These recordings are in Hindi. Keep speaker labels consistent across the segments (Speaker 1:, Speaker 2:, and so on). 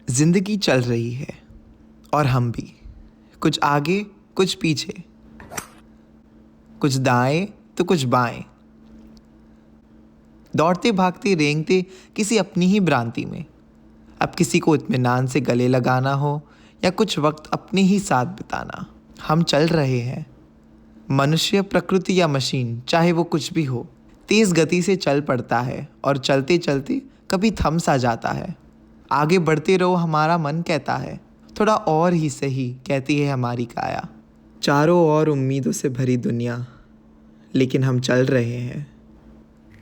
Speaker 1: जिंदगी चल रही है और हम भी, कुछ आगे कुछ पीछे, कुछ दाएं तो कुछ बाएं, दौड़ते भागते रेंगते किसी अपनी ही भ्रांति में। अब किसी को इत्मीनान से गले लगाना हो या कुछ वक्त अपने ही साथ बिताना, हम चल रहे हैं। मनुष्य, प्रकृति या मशीन, चाहे वो कुछ भी हो, तेज गति से चल पड़ता है और चलते चलते कभी थम सा जाता है। आगे बढ़ते रहो हमारा मन कहता है, थोड़ा और ही सही कहती है हमारी काया। चारों ओर उम्मीदों से भरी दुनिया, लेकिन हम चल रहे हैं।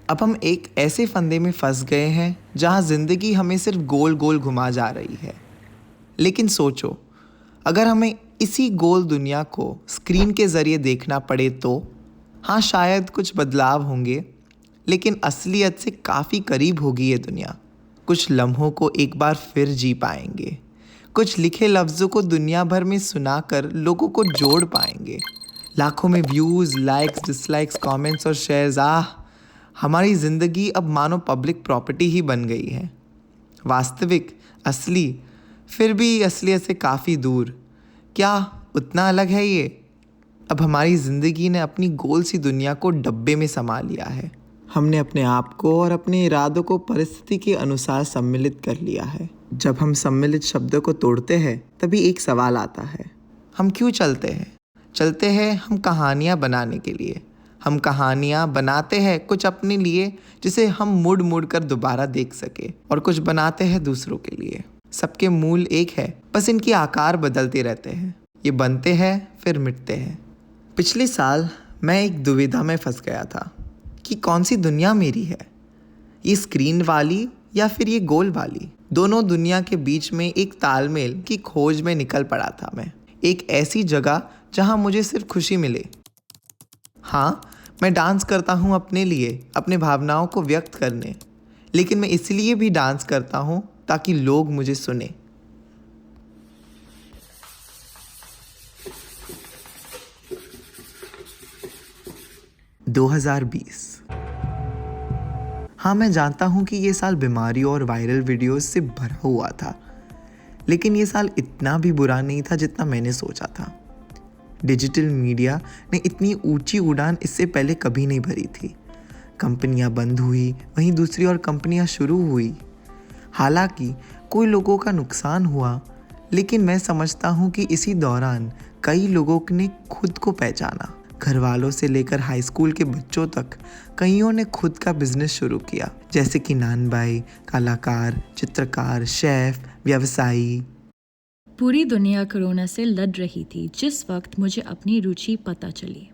Speaker 1: अब हम एक ऐसे फंदे में फंस गए हैं जहां जिंदगी हमें सिर्फ गोल गोल घुमा जा रही है। लेकिन सोचो, अगर हमें इसी गोल दुनिया को स्क्रीन के ज़रिए देखना पड़े तो हाँ, शायद कुछ बदलाव होंगे, लेकिन असलियत से काफ़ी करीब होगी ये दुनिया। कुछ लम्हों को एक बार फिर जी पाएंगे, कुछ लिखे लफ्ज़ों को दुनिया भर में सुनाकर लोगों को जोड़ पाएंगे। लाखों में व्यूज़, लाइक्स, डिसलाइक्स, कमेंट्स और शेयर्स, हमारी ज़िंदगी अब मानो पब्लिक प्रॉपर्टी ही बन गई है। वास्तविक, असली, फिर भी असलियत से काफ़ी दूर। क्या उतना अलग है ये? अब हमारी ज़िंदगी ने अपनी गोल सी दुनिया को डब्बे में समा लिया है। हमने अपने आप को और अपने इरादों को परिस्थिति के अनुसार सम्मिलित कर लिया है। जब हम सम्मिलित शब्दों को तोड़ते हैं तभी एक सवाल आता है, हम क्यों चलते हैं? चलते हैं हम कहानियाँ बनाने के लिए। हम कहानियाँ बनाते हैं कुछ अपने लिए जिसे हम मुड़ मुड़ कर दोबारा देख सके, और कुछ बनाते हैं दूसरों के लिए। सबके मूल एक है, बस इनके आकार बदलते रहते हैं। ये बनते हैं फिर मिटते हैं। पिछले साल मैं एक दुविधा में फंस गया था कि कौन सी दुनिया मेरी है, ये स्क्रीन वाली या फिर ये गोल वाली। दोनों दुनिया के बीच में एक तालमेल की खोज में निकल पड़ा था मैं। एक ऐसी जगह जहां मुझे सिर्फ खुशी मिले। हाँ, मैं डांस करता हूँ अपने लिए, अपने भावनाओं को व्यक्त करने, लेकिन मैं इसलिए भी डांस करता हूँ ताकि लोग मुझे सुने। हाँ, मैं जानता हूँ कि ये साल बीमारियों और वायरल वीडियोस से भरा हुआ था, लेकिन ये साल इतना भी बुरा नहीं था जितना मैंने सोचा था। डिजिटल मीडिया ने इतनी ऊंची उड़ान इससे पहले कभी नहीं भरी थी। कंपनियां बंद हुई, वहीं दूसरी और कंपनियां शुरू हुई। हालांकि कोई लोगों का नुकसान हुआ, लेकिन मैं समझता हूँ कि इसी दौरान कई लोगों ने खुद को पहचाना। घर वालों से लेकर हाई स्कूल के बच्चों तक कईयों ने खुद का बिजनेस शुरू किया, जैसे कि नानबाई, कलाकार, चित्रकार, शेफ, व्यवसायी।
Speaker 2: पूरी दुनिया कोरोना से लड़ रही थी जिस वक्त मुझे अपनी रुचि पता चली।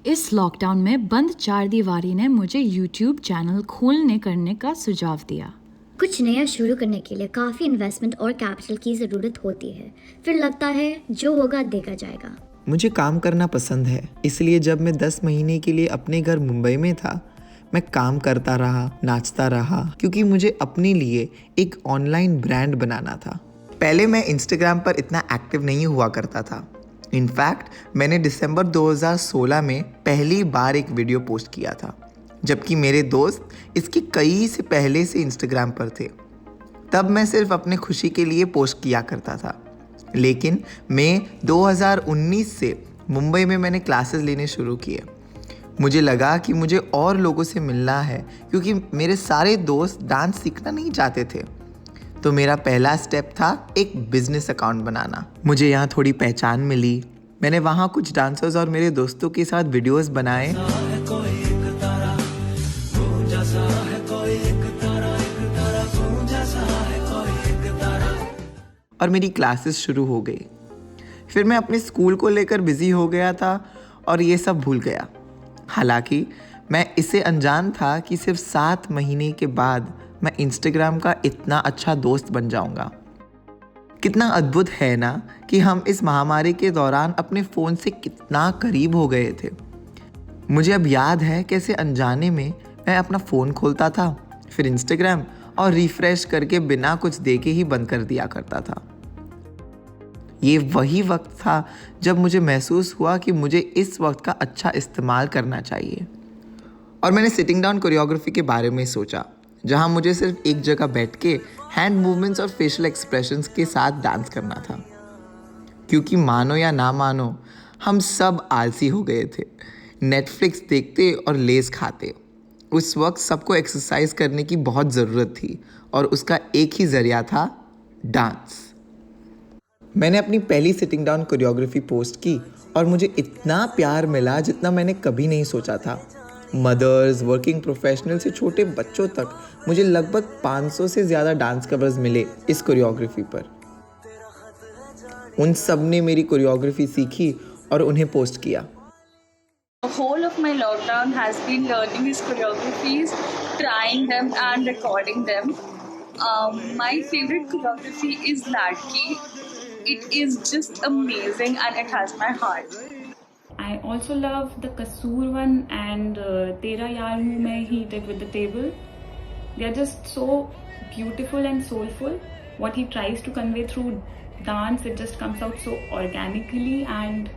Speaker 2: इस लॉकडाउन में बंद चार दीवारी ने मुझे यूट्यूब चैनल खोलने करने का सुझाव दिया।
Speaker 3: कुछ नया शुरू करने के लिए काफ़ी इन्वेस्टमेंट और कैपिटल की ज़रूरत होती है, फिर लगता है जो होगा देखा जाएगा।
Speaker 1: मुझे काम करना पसंद है, इसलिए जब मैं 10 महीने के लिए अपने घर मुंबई में था, मैं काम करता रहा, नाचता रहा, क्योंकि मुझे अपने लिए एक ऑनलाइन ब्रांड बनाना था। पहले मैं इंस्टाग्राम पर इतना एक्टिव नहीं हुआ करता था। इनफैक्ट मैंने दिसंबर 2016 में पहली बार एक वीडियो पोस्ट किया था, जबकि मेरे दोस्त इसके कई से पहले से इंस्टाग्राम पर थे। तब मैं सिर्फ अपने खुशी के लिए पोस्ट किया करता था। लेकिन मई 2019 से मुंबई में मैंने क्लासेस लेने शुरू किए। मुझे लगा कि मुझे और लोगों से मिलना है, क्योंकि मेरे सारे दोस्त डांस सीखना नहीं चाहते थे। तो मेरा पहला स्टेप था एक बिजनेस अकाउंट बनाना। मुझे यहाँ थोड़ी पहचान मिली। मैंने वहाँ कुछ डांसर्स और मेरे दोस्तों के साथ वीडियोस बनाए और मेरी क्लासेस शुरू हो गई। फिर मैं अपने स्कूल को लेकर बिजी हो गया था और ये सब भूल गया। हालांकि मैं इससे अनजान था कि सिर्फ 7 महीने के बाद मैं इंस्टाग्राम का इतना अच्छा दोस्त बन जाऊंगा। कितना अद्भुत है ना कि हम इस महामारी के दौरान अपने फ़ोन से कितना करीब हो गए थे। मुझे अब याद है कैसे अनजाने में मैं अपना फ़ोन खोलता था, फिर इंस्टाग्राम, और रिफ्रेश करके बिना कुछ देखे ही बंद कर दिया करता था। ये वही वक्त था जब मुझे महसूस हुआ कि मुझे इस वक्त का अच्छा इस्तेमाल करना चाहिए। और मैंने सिटिंग डाउन कोरियोग्राफी के बारे में सोचा। जहाँ मुझे सिर्फ एक जगह बैठ के हैंड मूवमेंट्स और फेशियल एक्सप्रेशंस के साथ डांस करना था। क्योंकि मानो या ना मानो, हम सब आलसी हो गए थे। नेटफ्लिक्स देखते और लेस खाते। उस वक्त सबको एक्सरसाइज करने की बहुत ज़रूरत थी और उसका एक ही ज़रिया था, डांस। मैंने अपनी पहली सिटिंग डाउन कोरियोग्राफी पोस्ट की और मुझे इतना प्यार मिला जितना मैंने कभी नहीं सोचा था। मदर्स, वर्किंग प्रोफेशनल से छोटे बच्चों तक मुझे लगभग 500 से ज़्यादा डांस कवर्स मिले इस कोरियोग्राफी पर। उन सब ने मेरी कोरियोग्राफी सीखी और उन्हें पोस्ट किया।
Speaker 4: The whole of my lockdown has been learning these choreographies, trying them and recording them. My favorite choreography is Ladki. It is just amazing and it has my heart.
Speaker 5: I also love the Kasoor one and Tera Yaar Hu Main he did with the table. They are just so beautiful and soulful. What he tries to convey through dance, it just comes out so organically and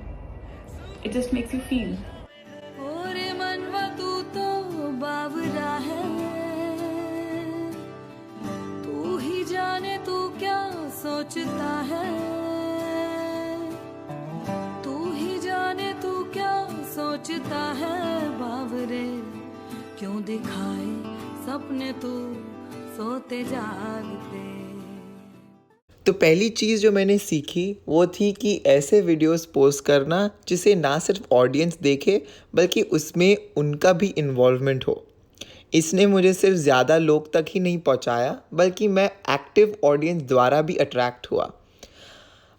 Speaker 5: it just makes you feel.
Speaker 6: तू ही जाने तू क्या सोचता है, तू ही जाने तू क्या सोचता है बावरे, क्यों दिखाए सपने तू सोते जागते।
Speaker 1: तो पहली चीज़ जो मैंने सीखी वो थी कि ऐसे वीडियोस पोस्ट करना जिसे ना सिर्फ ऑडियंस देखे बल्कि उसमें उनका भी इन्वॉल्वमेंट हो। इसने मुझे सिर्फ ज़्यादा लोग तक ही नहीं पहुंचाया बल्कि मैं एक्टिव ऑडियंस द्वारा भी अट्रैक्ट हुआ।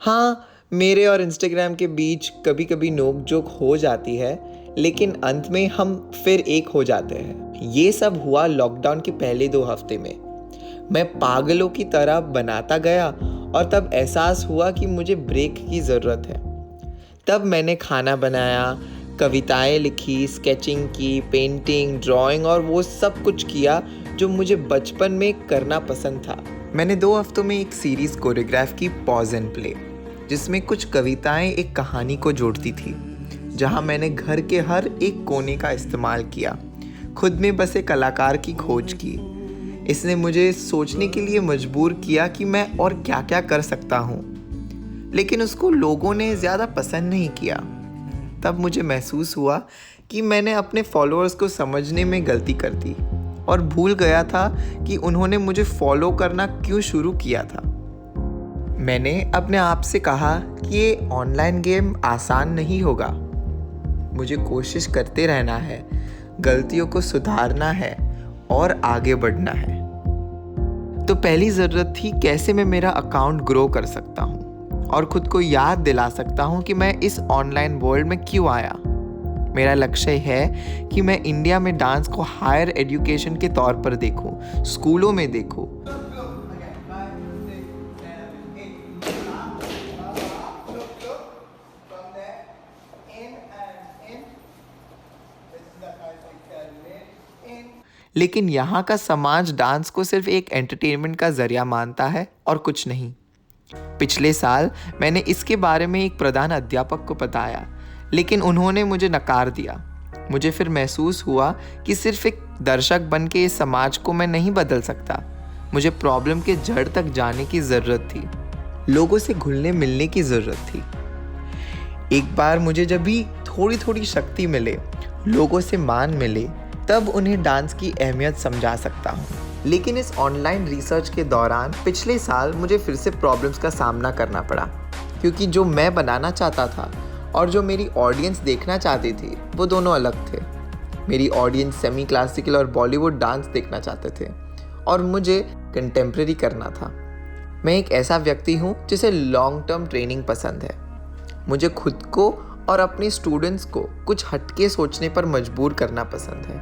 Speaker 1: हाँ, मेरे और इंस्टाग्राम के बीच कभी कभी नोक जोक हो जाती है, लेकिन अंत में हम फिर एक हो जाते हैं। ये सब हुआ लॉकडाउन के पहले 2 हफ्ते में। मैं पागलों की तरह बनाता गया और तब एहसास हुआ कि मुझे ब्रेक की ज़रूरत है। तब मैंने खाना बनाया, कविताएं लिखी, स्केचिंग की, पेंटिंग, ड्राइंग और वो सब कुछ किया जो मुझे बचपन में करना पसंद था। मैंने 2 हफ्तों में एक सीरीज़ कोरियोग्राफ की, पॉज एंड प्ले, जिसमें कुछ कविताएं एक कहानी को जोड़ती थी, जहां मैंने घर के हर एक कोने का इस्तेमाल किया, खुद में बसे कलाकार की खोज की। इसने मुझे सोचने के लिए मजबूर किया कि मैं और क्या क्या कर सकता हूँ, लेकिन उसको लोगों ने ज़्यादा पसंद नहीं किया। तब मुझे महसूस हुआ कि मैंने अपने फॉलोअर्स को समझने में गलती कर दी और भूल गया था कि उन्होंने मुझे फॉलो करना क्यों शुरू किया था। मैंने अपने आप से कहा कि ये ऑनलाइन गेम आसान नहीं होगा। मुझे कोशिश करते रहना है, गलतियों को सुधारना है और आगे बढ़ना है। तो पहली ज़रूरत थी कैसे मैं मेरा अकाउंट ग्रो कर सकता हूँ और खुद को याद दिला सकता हूँ कि मैं इस ऑनलाइन वर्ल्ड में क्यों आया। मेरा लक्ष्य है कि मैं इंडिया में डांस को हायर एजुकेशन के तौर पर देखूँ, स्कूलों में देखूँ। लेकिन यहाँ का समाज डांस को सिर्फ एक एंटरटेनमेंट का जरिया मानता है और कुछ नहीं। पिछले साल मैंने इसके बारे में एक प्रधान अध्यापक को बताया, लेकिन उन्होंने मुझे नकार दिया। मुझे फिर महसूस हुआ कि सिर्फ एक दर्शक बन के इस समाज को मैं नहीं बदल सकता। मुझे प्रॉब्लम के जड़ तक जाने की ज़रूरत थी, लोगों से घुलने मिलने की ज़रूरत थी। एक बार मुझे जब भी थोड़ी थोड़ी शक्ति मिले, लोगों से मान मिले, तब उन्हें डांस की अहमियत समझा सकता हूँ। लेकिन इस ऑनलाइन रिसर्च के दौरान पिछले साल मुझे फिर से प्रॉब्लम्स का सामना करना पड़ा, क्योंकि जो मैं बनाना चाहता था और जो मेरी ऑडियंस देखना चाहती थी वो दोनों अलग थे। मेरी ऑडियंस सेमी क्लासिकल और बॉलीवुड डांस देखना चाहते थे और मुझे कंटेम्प्रेरी करना था। मैं एक ऐसा व्यक्ति हूँ जिसे लॉन्ग टर्म ट्रेनिंग पसंद है। मुझे खुद को और अपने स्टूडेंट्स को कुछ हटके सोचने पर मजबूर करना पसंद है,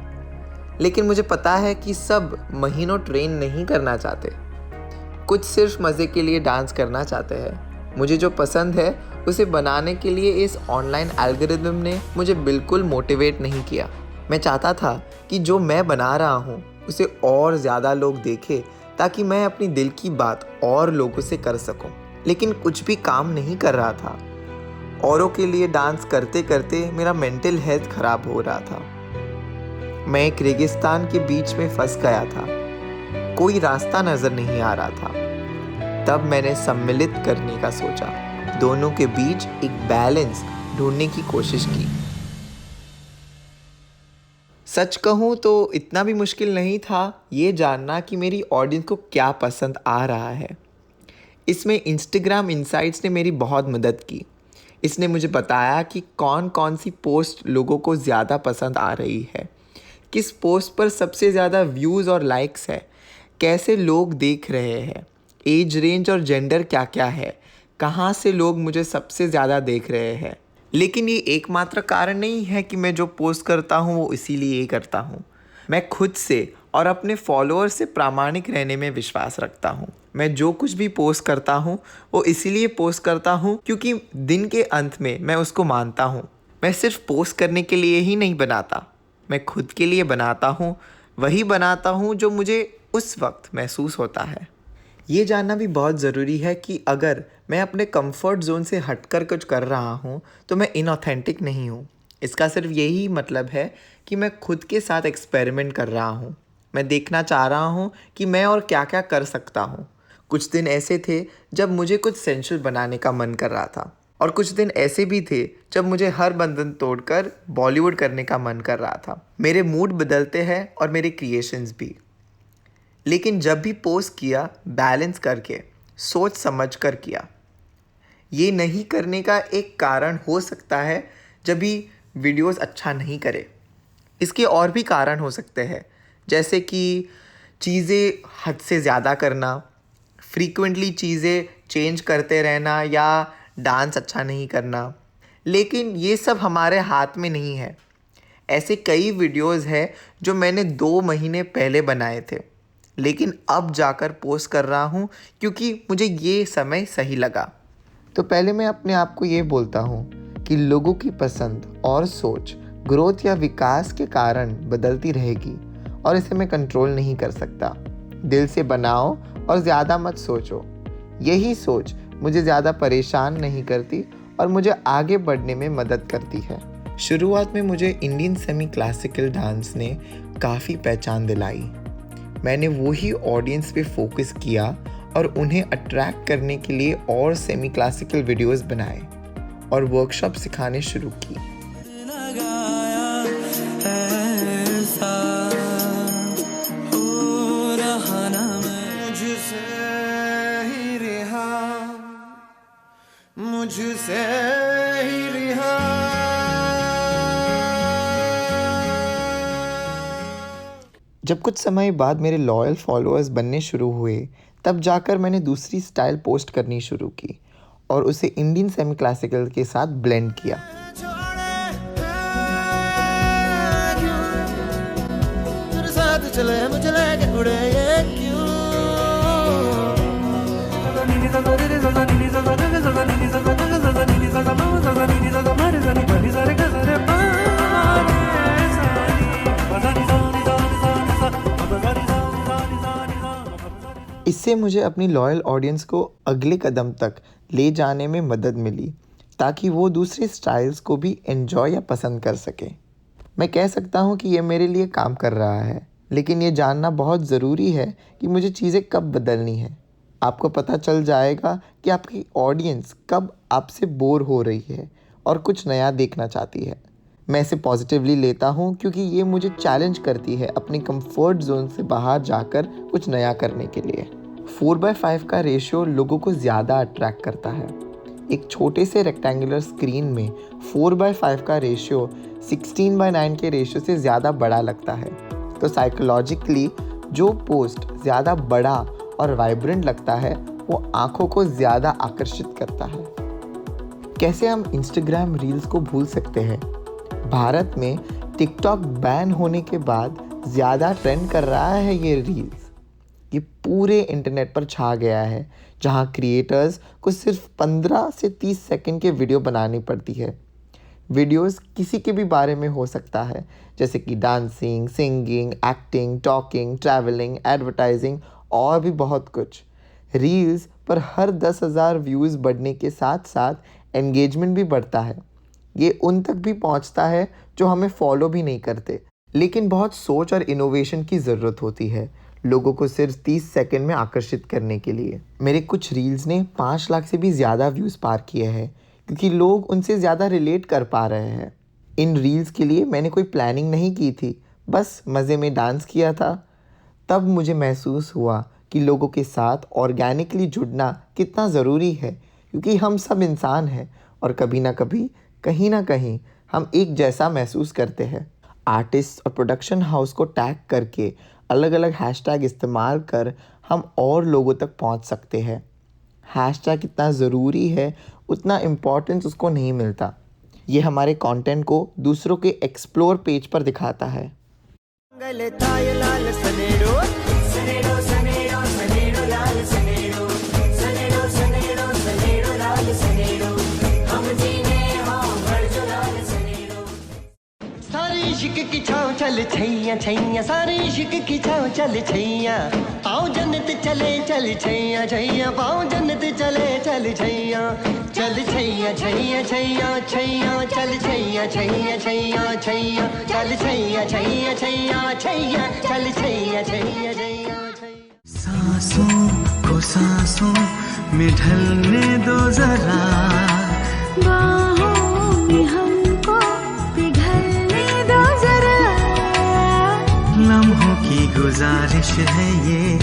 Speaker 1: लेकिन मुझे पता है कि सब महीनों ट्रेन नहीं करना चाहते। कुछ सिर्फ मज़े के लिए डांस करना चाहते हैं। मुझे जो पसंद है उसे बनाने के लिए इस ऑनलाइन एल्गोरिदम ने मुझे बिल्कुल मोटिवेट नहीं किया। मैं चाहता था कि जो मैं बना रहा हूँ उसे और ज़्यादा लोग देखें, ताकि मैं अपनी दिल की बात और लोगों से कर सकूं। लेकिन कुछ भी काम नहीं कर रहा था। औरों के लिए डांस करते करते मेरा मेंटल हेल्थ ख़राब हो रहा था। मैं एक रेगिस्तान के बीच में फंस गया था। कोई रास्ता नज़र नहीं आ रहा था। तब मैंने सम्मिलित करने का सोचा, दोनों के बीच एक बैलेंस ढूंढने की कोशिश की। सच कहूँ तो इतना भी मुश्किल नहीं था ये जानना कि मेरी ऑडियंस को क्या पसंद आ रहा है। इसमें इंस्टाग्राम इनसाइट्स ने मेरी बहुत मदद की। इसने मुझे बताया कि कौन कौन सी पोस्ट लोगों को ज़्यादा पसंद आ रही है, किस पोस्ट पर सबसे ज़्यादा व्यूज़ और लाइक्स है, कैसे लोग देख रहे हैं, एज रेंज और जेंडर क्या क्या है, कहाँ से लोग मुझे सबसे ज़्यादा देख रहे हैं। लेकिन ये एकमात्र कारण नहीं है कि मैं जो पोस्ट करता हूँ वो इसीलिए ये करता हूँ। मैं खुद से और अपने फॉलोअर्स से प्रामाणिक रहने में विश्वास रखता हूँ। मैं जो कुछ भी पोस्ट करता हूँ वो इसीलिए पोस्ट करता हूँ क्योंकि दिन के अंत में मैं उसको मानता हूँ। मैं सिर्फ पोस्ट करने के लिए ही नहीं बनाता, मैं खुद के लिए बनाता हूँ। वही बनाता हूँ जो मुझे उस वक्त महसूस होता है। ये जानना भी बहुत ज़रूरी है कि अगर मैं अपने कंफर्ट जोन से हटकर कुछ कर रहा हूँ तो मैं इनऑथेंटिक नहीं हूँ। इसका सिर्फ यही मतलब है कि मैं खुद के साथ एक्सपेरिमेंट कर रहा हूँ। मैं देखना चाह रहा हूँ कि मैं और क्या क्या कर सकता हूँ। कुछ दिन ऐसे थे जब मुझे कुछ सेंशुअल बनाने का मन कर रहा था, और कुछ दिन ऐसे भी थे जब मुझे हर बंधन तोड़कर बॉलीवुड करने का मन कर रहा था। मेरे मूड बदलते हैं और मेरे क्रिएशंस भी। लेकिन जब भी पोस्ट किया, बैलेंस करके, सोच समझ कर किया। ये नहीं करने का एक कारण हो सकता है जब भी वीडियोस अच्छा नहीं करे। इसके और भी कारण हो सकते हैं, जैसे कि चीज़ें हद से ज़्यादा करना, फ्रीक्वेंटली चीज़ें चेंज करते रहना, या डांस अच्छा नहीं करना। लेकिन ये सब हमारे हाथ में नहीं है। ऐसे कई वीडियोस हैं जो मैंने 2 महीने पहले बनाए थे, लेकिन अब जाकर पोस्ट कर रहा हूँ क्योंकि मुझे ये समय सही लगा। तो पहले मैं अपने आप को ये बोलता हूँ कि लोगों की पसंद और सोच ग्रोथ या विकास के कारण बदलती रहेगी, और इसे मैं कंट्रोल नहीं कर सकता। दिल से बनाओ और ज़्यादा मत सोचो। यही सोच मुझे ज़्यादा परेशान नहीं करती और मुझे आगे बढ़ने में मदद करती है। शुरुआत में मुझे इंडियन सेमी क्लासिकल डांस ने काफ़ी पहचान दिलाई। मैंने वही ऑडियंस पे फोकस किया और उन्हें अट्रैक्ट करने के लिए और सेमी क्लासिकल वीडियोस बनाए और वर्कशॉप सिखाने शुरू की।
Speaker 7: मुझसे ही रिहा।
Speaker 1: जब कुछ समय बाद मेरे लॉयल फॉलोअर्स बनने शुरू हुए, तब जाकर मैंने दूसरी स्टाइल पोस्ट करनी शुरू की और उसे इंडियन सेमी क्लासिकल के साथ ब्लेंड किया।
Speaker 7: चले मुझे लेके उड़े ये क्यों?
Speaker 1: इससे मुझे अपनी लॉयल ऑडियंस को अगले कदम तक ले जाने में मदद मिली, ताकि वो दूसरे स्टाइल्स को भी एंजॉय या पसंद कर सके। मैं कह सकता हूँ कि ये मेरे लिए काम कर रहा है, लेकिन ये जानना बहुत ज़रूरी है कि मुझे चीज़ें कब बदलनी है। आपको पता चल जाएगा कि आपकी ऑडियंस कब आपसे बोर हो रही है और कुछ नया देखना चाहती है। मैं इसे पॉजिटिवली लेता हूँ क्योंकि ये मुझे चैलेंज करती है अपने कंफर्ट जोन से बाहर जाकर कुछ नया करने के लिए। 4:5 का रेशियो लोगों को ज़्यादा अट्रैक्ट करता है। एक छोटे से रेक्टेंगुलर स्क्रीन में 4:5 का रेशियो 16:9 के रेशियो से ज़्यादा बड़ा लगता है। तो साइकोलॉजिकली जो पोस्ट ज़्यादा बड़ा और वाइब्रेंट लगता है वो आँखों को ज़्यादा आकर्षित करता है। कैसे हम इंस्टाग्राम रील्स को भूल सकते हैं? भारत में टिकटॉक बैन होने के बाद ज़्यादा ट्रेंड कर रहा है ये रील्स। ये पूरे इंटरनेट पर छा गया है, जहाँ क्रिएटर्स को सिर्फ 15 से 30 सेकंड के वीडियो बनानी पड़ती है। वीडियोस किसी के भी बारे में हो सकता है, जैसे कि dancing, singing, acting, talking, travelling, advertising और भी बहुत कुछ। रील्स पर हर 10,000 व्यूज़ बढ़ने के साथ साथ एंगेजमेंट भी बढ़ता है। ये उन तक भी पहुंचता है जो हमें फॉलो भी नहीं करते। लेकिन बहुत सोच और इनोवेशन की ज़रूरत होती है। लोगों को सिर्फ 30 सेकंड में आकर्षित करने के लिए। मेरे कुछ रील्स ने 5 लाख से भी ज़्यादा व्यूज़ पार किए हैं क्योंकि लोग उनसे ज़्यादा रिलेट कर पा रहे हैं। इन रील्स के लिए मैंने कोई प्लानिंग नहीं की थी, बस मज़े में डांस किया था। तब मुझे महसूस हुआ कि लोगों के साथ ऑर्गेनिकली जुड़ना कितना ज़रूरी है, क्योंकि हम सब इंसान हैं और कभी ना कभी कहीं ना कहीं हम एक जैसा महसूस करते हैं। आर्टिस्ट और प्रोडक्शन हाउस को टैग करके अलग अलग हैशटैग इस्तेमाल कर हम और लोगों तक पहुंच सकते हैं। हैशटैग कितना ज़रूरी है उतना इम्पोर्टेंस उसको नहीं मिलता। ये हमारे कंटेंट को दूसरों के एक्सप्लोर पेज पर दिखाता है।
Speaker 7: सारी इश्क की छाँव चल छैया छैया, सारी इश्क की छाँव चल छैया, पाँव जन्नत चले चल छैया छैया, पाँव जन्नत चले चल छैया, चल छैया छैया छैया छैया, चल छैया छैया छैया छैया, चल छैया छैया छैया छैया, चल छैया छैया छैया छैया।
Speaker 8: सांसों को सांसों में ढलने दो जरा,
Speaker 6: बाहों में हमको पिघलने दो जरा,
Speaker 8: लम्हों की गुजारिश है ये,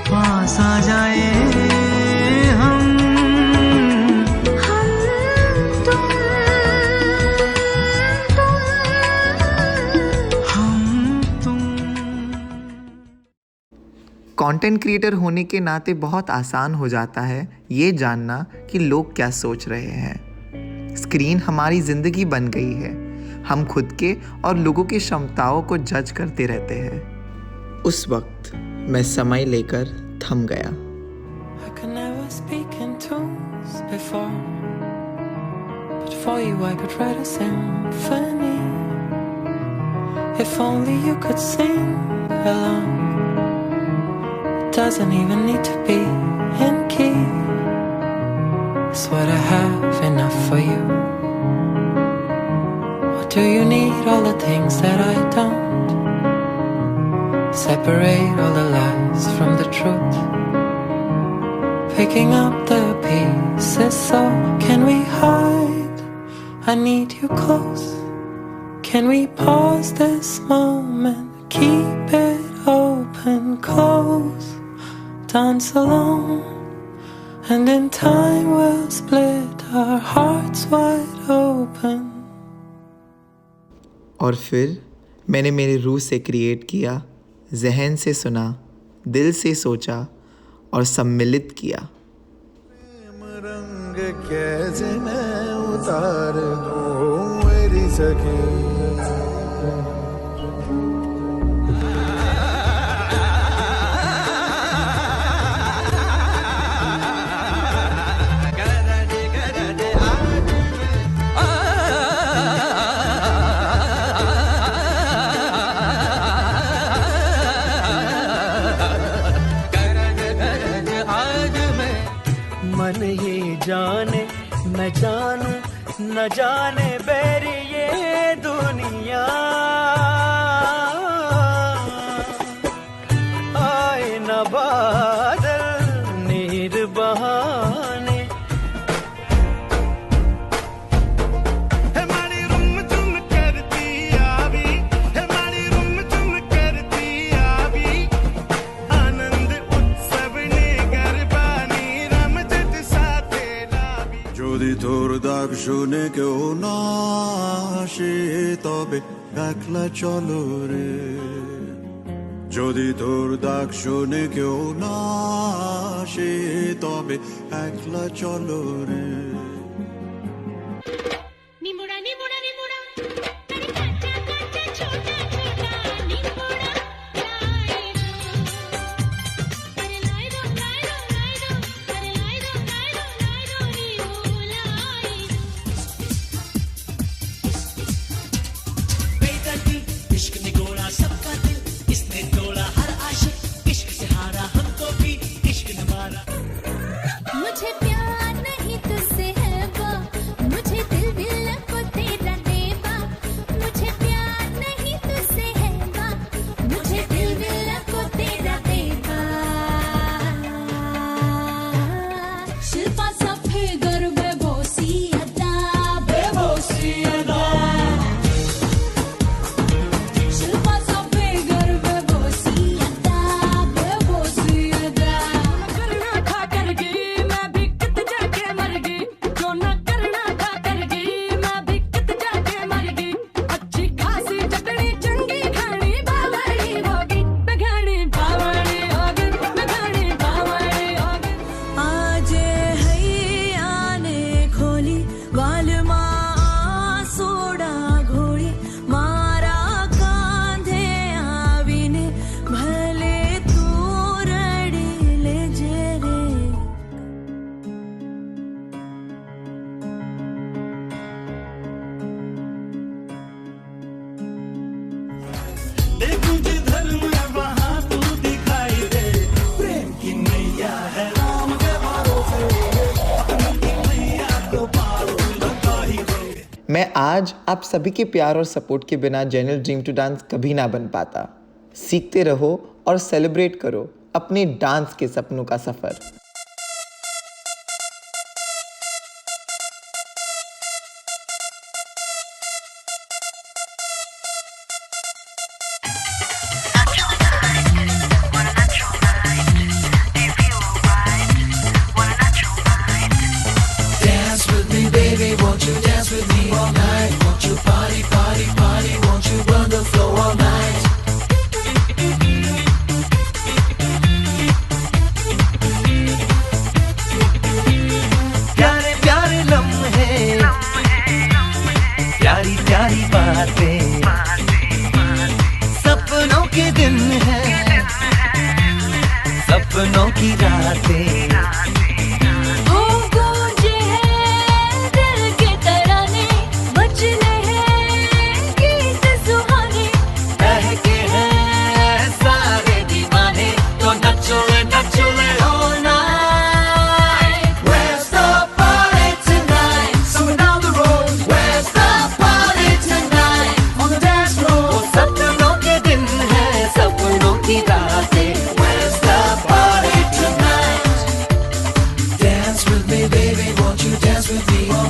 Speaker 8: पास आ जाए हम
Speaker 6: तुम
Speaker 8: हम तुम।
Speaker 1: कंटेंट क्रिएटर होने के नाते बहुत आसान हो जाता है ये जानना कि लोग क्या सोच रहे हैं। स्क्रीन हमारी ज़िंदगी बन गई है। हम खुद के और लोगों की क्षमताओं को जज करते रहते हैं। उस वक्त मैं समय लेकर थम गया।
Speaker 9: I could never speak in tunes before, but for you I could write a symphony. If only you could sing along. It doesn't even need to be in key. It's what I have enough for you. Or do you need all the things that I don't? Separate all the lies from the truth, picking up the pieces. So can we hide? I need you close. Can we pause this moment? Keep it open, close, dance alone, and in time we'll split our hearts wide open.
Speaker 1: और फिर मैंने मेरी रूह से क्रिएट किया, जहन से सुना, दिल से सोचा और सम्मिलित किया।
Speaker 7: प्रेम रंग कैसे मैं उतार दूं मेरी सखी, मन ही जाने मैं जानूं न जाने बैरी ये दुनिया, आए न बादल नीर बहाने, हमारी रुम चुम करती आवी, हमारी रुम चुम करती आवी, आनंद उत्सव ने गरबानी रमजत साथे लावी। যদি তোর দাগ শুনে কেউ না আসে তবে একলা চলো রে, যদি তোর দাগ শুনে কেউ না আসে তবে একলা চলো রে।
Speaker 6: निमुड़ा निमुड़ा निमुड़ा, अरे काचा काचा छोटा छोटा निमुड़ा लाई दो, अरे लाई दो लाई दो लाई दो, अरे लाई दो लाई दो लाई दो निमुड़ा लाई दो।
Speaker 10: बेदर्दी इश्क ने गोला सबका दिल, इसने तोड़ा हर आशिक, इश्क से हारा हमको भी इश्क ने मारा।
Speaker 6: मुझे प्यार नहीं तुझसे है बा, मुझे दिल दिल को तेरा देवा, मुझे प्यार नहीं तुझसे है बा, मुझे दिल दिल को तेरा देवा।
Speaker 1: मैं आज आप सभी के प्यार और सपोर्ट के बिना जेन्युइन ड्रीम टू डांस कभी ना बन पाता। सीखते रहो और सेलिब्रेट करो अपने डांस के सपनों का सफर।
Speaker 10: Dance with me, baby, won't you dance with me all night? Won't you party, party, party? Won't you run the floor all night?
Speaker 8: प्यारे प्यारे लम्हे, प्यारी प्यारी बातें, सपनों के दिन हैं, सपनों की रातें।
Speaker 10: Dance with me, baby, won't you dance with me all